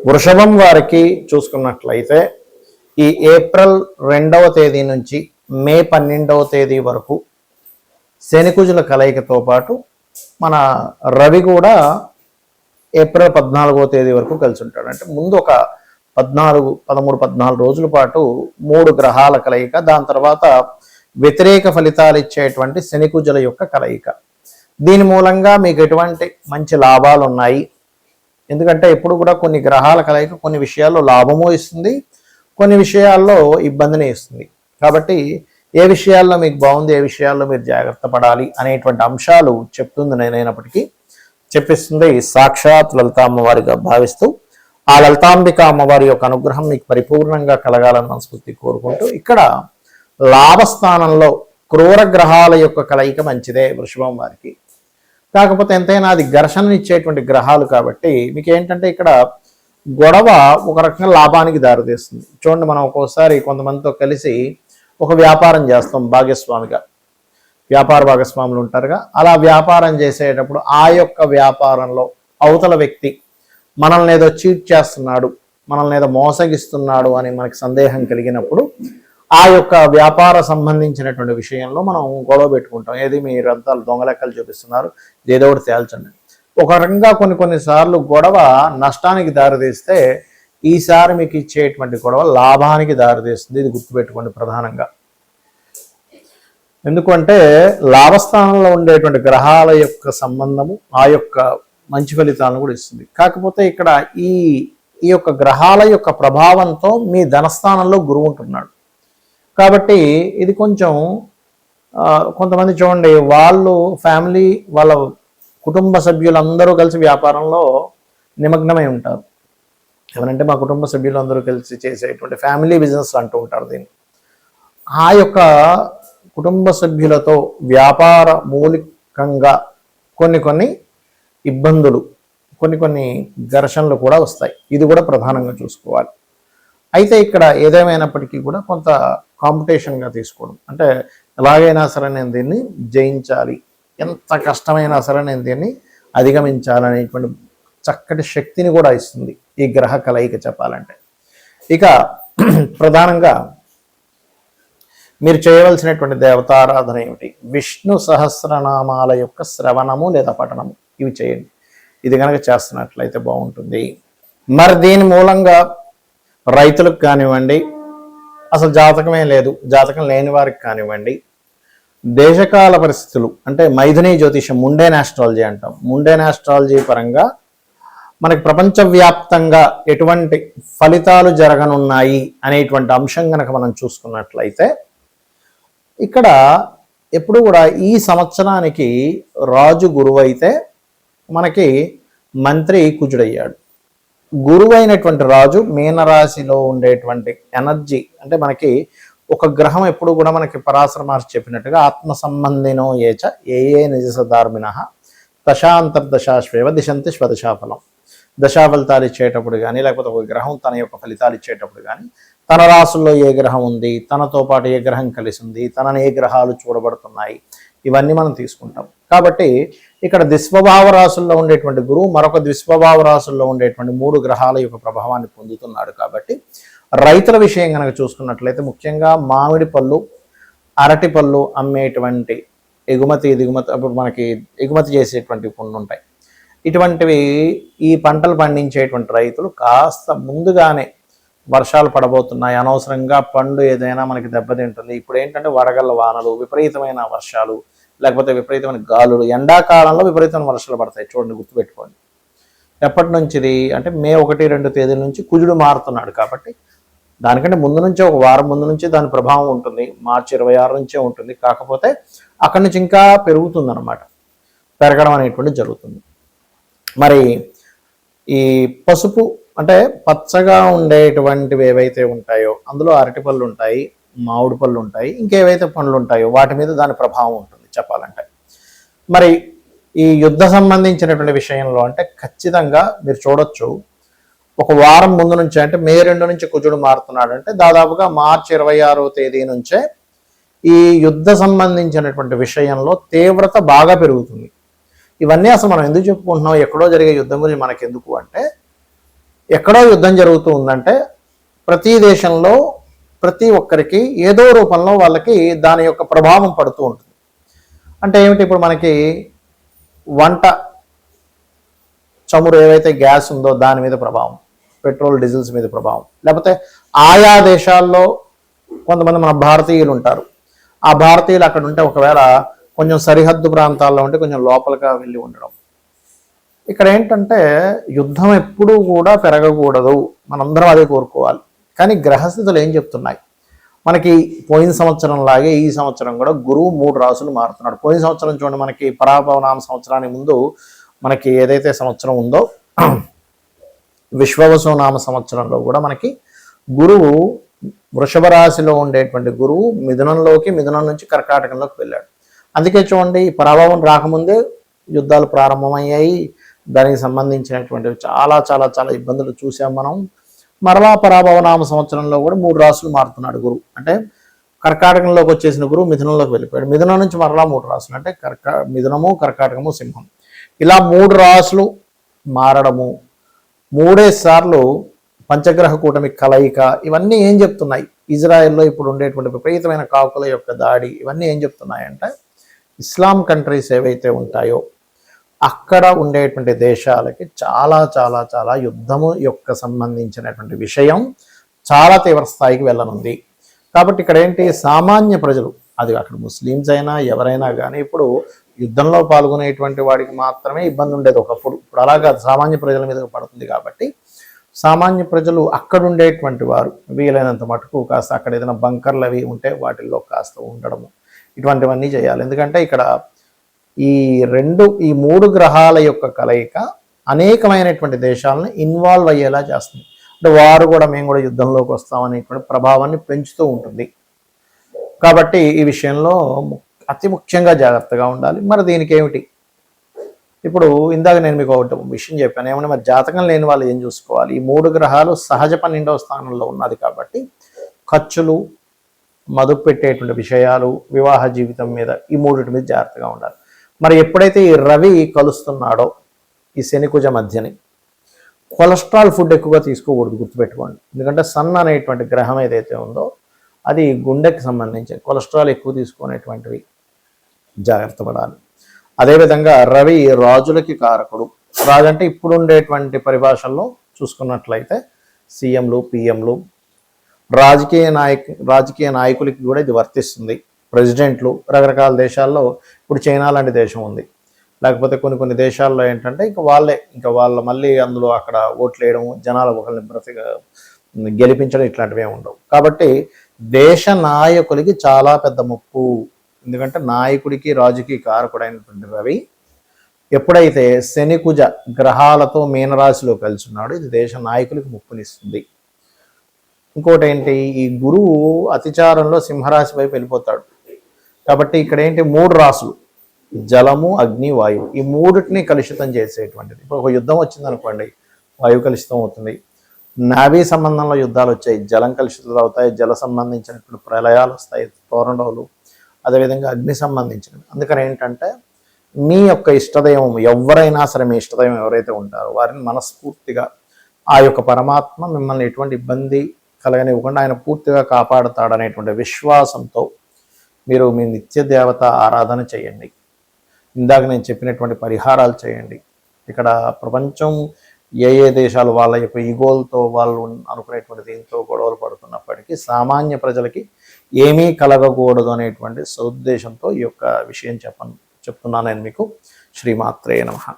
వృషభం వారికి చూసుకున్నట్లయితే ఈ ఏప్రిల్ 2వ తేదీ నుంచి మే 12వ తేదీ వరకు శనికుజుల కలయికతో పాటు మన రవి కూడా ఏప్రిల్ 14వ తేదీ వరకు కలిసి ఉంటాడు. అంటే ముందు ఒక 14 రోజుల పాటు 3 గ్రహాల కలయిక, దాని తర్వాత వ్యతిరేక ఫలితాలు ఇచ్చేటువంటి శనికుజుల యొక్క కలయిక. దీని మూలంగా మీకు ఎటువంటి మంచి లాభాలు ఉన్నాయి. ఎందుకంటే ఎప్పుడు కూడా కొన్ని గ్రహాల కలయిక కొన్ని విషయాల్లో లాభము ఇస్తుంది, కొన్ని విషయాల్లో ఇబ్బందిని ఇస్తుంది. కాబట్టి ఏ విషయాల్లో మీకు బాగుంది, ఏ విషయాల్లో మీరు జాగ్రత్త పడాలి అనేటువంటి అంశాలు చెప్తుంది నేనైనప్పటికీ చెప్పిస్తుంది సాక్షాత్ లలిత అమ్మవారిగా భావిస్తూ ఆ లలితాంబిక అమ్మవారి యొక్క అనుగ్రహం మీకు పరిపూర్ణంగా కలగాలని మనస్ఫూర్తి కోరుకుంటూ, ఇక్కడ లాభస్థానంలో క్రూర గ్రహాల యొక్క కలయిక మంచిదే వృషభం వారికి. కాకపోతే ఎంతైనా అది ఘర్షణనిచ్చేటువంటి గ్రహాలు కాబట్టి మీకు ఏంటంటే ఇక్కడ గొడవ ఒక రకంగా లాభానికి దారితీస్తుంది. చూడండి, మనం ఒక్కోసారి కొంతమందితో కలిసి ఒక వ్యాపారం చేస్తాం, భాగస్వామిగా వ్యాపార భాగస్వాములు ఉంటారుగా. అలా వ్యాపారం చేసేటప్పుడు ఆ యొక్క వ్యాపారంలో అవతల వ్యక్తి మనల్ని ఏదో చీట్ చేస్తున్నాడు, మనల్ని ఏదో మోసగిస్తున్నాడు అని మనకి సందేహం కలిగినప్పుడు ఆ యొక్క వ్యాపార సంబంధించినటువంటి విషయంలో మనం గొడవ పెట్టుకుంటాం. ఏది మీరంతా దొంగ లెక్కలు చూపిస్తున్నారు, ఏదో ఒకటి తేల్చండి. ఒక రకంగా కొన్నిసార్లు గొడవ నష్టానికి దారితీస్తే ఈసారి మీకు ఇచ్చేటువంటి గొడవ లాభానికి దారితీస్తుంది. ఇది గుర్తుపెట్టుకోండి ప్రధానంగా. ఎందుకంటే లాభస్థానంలో ఉండేటువంటి గ్రహాల యొక్క సంబంధము ఆ యొక్క మంచి ఫలితాలను కూడా ఇస్తుంది. కాకపోతే ఇక్కడ ఈ యొక్క గ్రహాల యొక్క ప్రభావంతో మీ ధనస్థానంలో గురువు ఉంటున్నాడు కాబట్టి ఇది కొంచెం కొంతమంది చూడండి, వాళ్ళు ఫ్యామిలీ వాళ్ళ కుటుంబ సభ్యులందరూ కలిసి వ్యాపారంలో నిమగ్నమై ఉంటారు. ఏమనంటే మా కుటుంబ సభ్యులందరూ కలిసి చేసేటువంటి ఫ్యామిలీ బిజినెస్ అంటూ ఉంటారు దీన్ని. ఆ యొక్క కుటుంబ సభ్యులతో వ్యాపార మూలికంగా కొన్ని ఇబ్బందులు, కొన్ని ఘర్షణలు కూడా వస్తాయి. ఇది కూడా ప్రధానంగా చూసుకోవాలి. అయితే ఇక్కడ ఏదేమైనప్పటికీ కూడా కొంత కాంపిటీషన్గా తీసుకోవడం, అంటే ఎలాగైనా సరే నేను దీన్ని జయించాలి, ఎంత కష్టమైనా సరే నేను దీన్ని అధిగమించాలనేటువంటి చక్కటి శక్తిని కూడా ఇస్తుంది ఈ గ్రహ కలయిక చెప్పాలంటే. ఇక ప్రధానంగా మీరు చేయవలసినటువంటి దేవతారాధన ఏమిటి? విష్ణు సహస్రనామాల యొక్క శ్రవణము లేదా పఠనము, ఇవి చేయండి. ఇది కనుక చేస్తున్నట్లయితే బాగుంటుంది. మరి దీని మూలంగా రైతులకు కానివ్వండి, అసలు జాతకమే లేదు, జాతకం లేని వారికి కానివ్వండి, దేశకాల పరిస్థితులు అంటే మైథుని జ్యోతిషం, ముండేన్ ఆస్ట్రాలజీ అంటాం, ముండేన్ ఆస్ట్రాలజీ పరంగా మనకి ప్రపంచవ్యాప్తంగా ఎటువంటి ఫలితాలు జరగనున్నాయి అనేటువంటి అంశం కనుక మనం చూసుకున్నట్లయితే ఇక్కడ ఎప్పుడు కూడా ఈ సంవత్సరానికి రాజు గురువు అయితే మనకి మంత్రి కుజుడయ్యాడు. గురువైనటువంటి రాజు మీనరాశిలో ఉండేటువంటి ఎనర్జీ, అంటే మనకి ఒక గ్రహం ఎప్పుడు కూడా మనకి పరాశర మహర్షి చెప్పినట్టుగా ఆత్మ సంబంధినో ఏచ ఏ నిజసధార్మిణ దశాంతర్దశాశ్వేవ దిశంతి స్వదశాఫలం. దశా ఫలితాలు ఇచ్చేటప్పుడు కానీ, లేకపోతే ఒక గ్రహం తన యొక్క ఫలితాలు ఇచ్చేటప్పుడు కానీ తన రాసుల్లో ఏ గ్రహం ఉంది, తనతో పాటు ఏ గ్రహం కలిసి ఉంది, తనని ఏ గ్రహాలు చూడబడుతున్నాయి, ఇవన్నీ మనం తీసుకుంటాం. కాబట్టి ఇక్కడ ద్విస్వభావ రాశుల్లో ఉండేటువంటి గురువు మరొక ద్విస్వభావ రాశుల్లో ఉండేటువంటి 3 గ్రహాల యొక్క ప్రభావాన్ని పొందుతున్నాడు. కాబట్టి రైతుల విషయం కనుక చూసుకున్నట్లయితే ముఖ్యంగా మామిడి పళ్ళు, అరటి పళ్ళు అమ్మేటువంటి ఎగుమతి దిగుమతి, అప్పుడు మనకి ఎగుమతి చేసేటువంటి కొన్ని ఉంటాయి. ఇటువంటివి ఈ పంటలు పండించేటువంటి రైతులు కాస్త ముందుగానే వర్షాలు పడబోతున్నాయి, అనవసరంగా పండు ఏదైనా మనకి దెబ్బతింటుంది. ఇప్పుడు ఏంటంటే వడగళ్ళ వానలు, విపరీతమైన వర్షాలు, లేకపోతే విపరీతమైన గాలులు, ఎండాకాలంలో విపరీతమైన వర్షాలు పడతాయి. చూడండి, గుర్తుపెట్టుకోండి. ఎప్పటి నుంచి ఇది అంటే మే 1-2 తేదీల నుంచి కుజుడు మారుతున్నాడు. కాబట్టి దానికంటే ముందు నుంచే, ఒక వారం ముందు నుంచి దాని ప్రభావం ఉంటుంది. మార్చి 26 నుంచే ఉంటుంది. కాకపోతే అక్కడి నుంచి ఇంకా పెరుగుతుంది అన్నమాట, పెరగడం అనేటువంటిది జరుగుతుంది. మరి ఈ పసుపు అంటే పచ్చగా ఉండేటువంటివి ఏవైతే ఉంటాయో అందులో అరటి పళ్ళు ఉంటాయి, మామిడి పళ్ళు ఉంటాయి, ఇంకేవైతే పండ్లు ఉంటాయో వాటి మీద దాని ప్రభావం ఉంటుంది చెప్పాలంటే. మరి ఈ యుద్ధ సంబంధించినటువంటి విషయంలో అంటే ఖచ్చితంగా మీరు చూడొచ్చు, ఒక వారం ముందు నుంచి అంటే మే 2 నుంచి కుజుడు మారుతున్నాడు. అంటే దాదాపుగా మార్చి 26వ తేదీ నుంచే ఈ యుద్ధ సంబంధించినటువంటి విషయంలో తీవ్రత బాగా పెరుగుతుంది. ఇవన్నీ అసలు మనం ఎందుకు చెప్పుకుంటున్నాం, ఎక్కడో జరిగే యుద్ధం గురించి మనకెందుకు అంటే ఎక్కడో యుద్ధం జరుగుతూ ఉందంటే ప్రతి దేశంలో ప్రతి ఒక్కరికి ఏదో రూపంలో వాళ్ళకి దాని యొక్క ప్రభావం పడుతూ ఉంటుంది. అంటే ఏమిటి, ఇప్పుడు మనకి వంట చమురు ఏవైతే గ్యాస్ ఉందో దాని మీద ప్రభావం, పెట్రోల్ డీజిల్స్ మీద ప్రభావం, లేకపోతే ఆయా దేశాల్లో కొంతమంది మన భారతీయులు ఉంటారు. ఆ భారతీయులు అక్కడ ఉంటే ఒకవేళ కొంచెం సరిహద్దు ప్రాంతాల్లో ఉంటే కొంచెం లోపలిగా వెళ్ళి ఉండడం. ఇక్కడ ఏంటంటే యుద్ధం ఎప్పుడూ కూడా పెరగకూడదు, మనందరం అదే కోరుకోవాలి. కానీ గ్రహస్థితులు ఏం చెప్తున్నాయి మనకి, పోయిన సంవత్సరం లాగే ఈ సంవత్సరం కూడా గురువు 3 రాసులు మారుతున్నాడు. పోయిన సంవత్సరం చూడండి, మనకి పరాభవనామ సంవత్సరానికి ముందు మనకి ఏదైతే సంవత్సరం ఉందో విశ్వవసునామ సంవత్సరంలో కూడా మనకి గురువు వృషభ రాశిలో ఉండేటువంటి గురువు మిథునం నుంచి కర్కాటకంలోకి వెళ్ళాడు. అందుకే చూడండి, పరాభవం రాకముందే యుద్ధాలు ప్రారంభమయ్యాయి. దానికి సంబంధించినటువంటి చాలా చాలా చాలా ఇబ్బందులు చూసాం మనం. మరలా పరాభవనామ సంవత్సరంలో కూడా 3 రాసులు మారుతున్నాడు గురువు. అంటే కర్కాటకంలోకి వచ్చేసిన గురువు మిథునంలోకి వెళ్ళిపోయాడు. మిథునం నుంచి మరలా 3 రాసులు, అంటే మిథునము, కర్కాటకము, సింహం, ఇలా 3 రాసులు మారడము, 3 సార్లు పంచగ్రహ కూటమి కలయిక, ఇవన్నీ ఏం చెప్తున్నాయి? ఇజ్రాయెల్లో ఇప్పుడు ఉండేటువంటి విపరీతమైన కాకుల యొక్క దాడి, ఇవన్నీ ఏం చెప్తున్నాయంటే ఇస్లాం కంట్రీస్ ఏవైతే ఉంటాయో అక్కడ ఉండేటువంటి దేశాలకి చాలా చాలా చాలా యుద్ధము యొక్క సంబంధించినటువంటి విషయం చాలా తీవ్ర స్థాయికి వెళ్ళనుంది. కాబట్టి ఇక్కడ ఏంటి, సామాన్య ప్రజలు, అది అక్కడ ముస్లిమ్స్ అయినా ఎవరైనా కానీ, ఇప్పుడు యుద్ధంలో పాల్గొనేటువంటి వాడికి మాత్రమే ఇబ్బంది ఉండేది ఒకప్పుడు. ఇప్పుడు అలాగా సామాన్య ప్రజల మీద పడుతుంది. కాబట్టి సామాన్య ప్రజలు అక్కడ ఉండేటువంటి వారు వీలైనంత మటుకు కాస్త అక్కడ ఏదైనా బంకర్లు అవి ఉంటే వాటిల్లో కాస్త ఉండడము, ఇటువంటివన్నీ చేయాలి. ఎందుకంటే ఇక్కడ ఈ 3 గ్రహాల యొక్క కలయిక అనేకమైనటువంటి దేశాలను ఇన్వాల్వ్ అయ్యేలా చేస్తుంది. అంటే వారు కూడా మేము కూడా యుద్ధంలోకి వస్తామనేటువంటి ప్రభావాన్ని పెంచుతూ ఉంటుంది. కాబట్టి ఈ విషయంలో అతి ముఖ్యంగా జాగ్రత్తగా ఉండాలి. మరి దీనికి ఏమిటి, ఇప్పుడు ఇందాక నేను మీకు ఒకటి విషయం చెప్పాను, ఏమన్నా మరి జాతకం లేని వాళ్ళు ఏం చూసుకోవాలి? ఈ 3 గ్రహాలు సహజ 12వ స్థానంలో ఉన్నది కాబట్టి ఖర్చులు, మదుపు పెట్టేటువంటి విషయాలు, వివాహ జీవితం మీద, ఈ 3 మీద జాగ్రత్తగా ఉండాలి. మరి ఎప్పుడైతే ఈ రవి కలుస్తున్నాడో ఈ శనికుజ మధ్యని, కొలెస్ట్రాల్ ఫుడ్ ఎక్కువగా తీసుకోకూడదు, గుర్తుపెట్టుకోండి. ఎందుకంటే సన్ అనేటువంటి గ్రహం ఏదైతే ఉందో అది గుండెకి సంబంధించి కొలెస్ట్రాల్ ఎక్కువ తీసుకునేటువంటివి, జాగ్రత్త పడాలి. అదేవిధంగా రవి రాజులకి కారకుడు. రాజు అంటే ఇప్పుడు ఉండేటువంటి పరిభాషల్లో చూసుకున్నట్లయితే సీఎంలు, పిఎంలు, రాజకీయ నాయకులకి కూడా ఇది వర్తిస్తుంది. ప్రెసిడెంట్లు, రకరకాల దేశాల్లో, ఇప్పుడు చైనా లాంటి దేశం ఉంది, లేకపోతే కొన్ని దేశాల్లో ఏంటంటే ఇంకా వాళ్ళ మళ్ళీ అందులో అక్కడ ఓట్లు వేయడం, జనాలు ఒకరిని గెలిపించడం, ఇట్లాంటివి ఉండవు. కాబట్టి దేశ నాయకులకి చాలా పెద్ద ముప్పు. ఎందుకంటే నాయకుడికి రాజుకి కారకుడైనటువంటి రవి ఎప్పుడైతే శనికుజ గ్రహాలతో మీనరాశిలో కలిసి ఉన్నాడో ఇది దేశ నాయకులకి ముప్పునిస్తుంది. ఇంకోటి ఏంటి, ఈ గురువు అతిచారంలో సింహరాశి వైపు వెళ్ళిపోతాడు. కాబట్టి ఇక్కడ ఏంటి, 3 రాసులు, జలము, అగ్ని, వాయువు, ఈ 3టిని కలుషితం చేసేటువంటిది. ఇప్పుడు ఒక యుద్ధం వచ్చింది అనుకోండి, వాయువు కలుషితం అవుతుంది. నావీ సంబంధంలో యుద్ధాలు వచ్చాయి, జలం కలుషితాలు అవుతాయి, జల సంబంధించినటువంటి ప్రళయాలు వస్తాయి, తోరణాలు, అదేవిధంగా అగ్ని సంబంధించినవి. అందుకని ఏంటంటే మీ యొక్క ఇష్టదైవం ఎవరైనా సరే, మీ ఇష్టదైవం ఎవరైతే ఉంటారో వారిని మనస్ఫూర్తిగా ఆ యొక్క పరమాత్మ మిమ్మల్ని ఎటువంటి ఇబ్బంది కలగనివ్వకుండా ఆయన పూర్తిగా కాపాడుతాడనేటువంటి విశ్వాసంతో మీరు మీ నిత్య దేవత ఆరాధన చేయండి. ఇందాక నేను చెప్పినటువంటి పరిహారాలు చేయండి. ఇక్కడ ప్రపంచం ఏ దేశాలు వాళ్ళ యొక్క ఈగోలతో వాళ్ళు అనుకునేటువంటి దీంతో గొడవలు పడుతున్నప్పటికీ సామాన్య ప్రజలకి ఏమీ కలగకూడదు అనేటువంటి సదుద్దేశంతో ఈ యొక్క విషయం చెప్తున్నాను నేను మీకు. శ్రీమాత్రే నమః.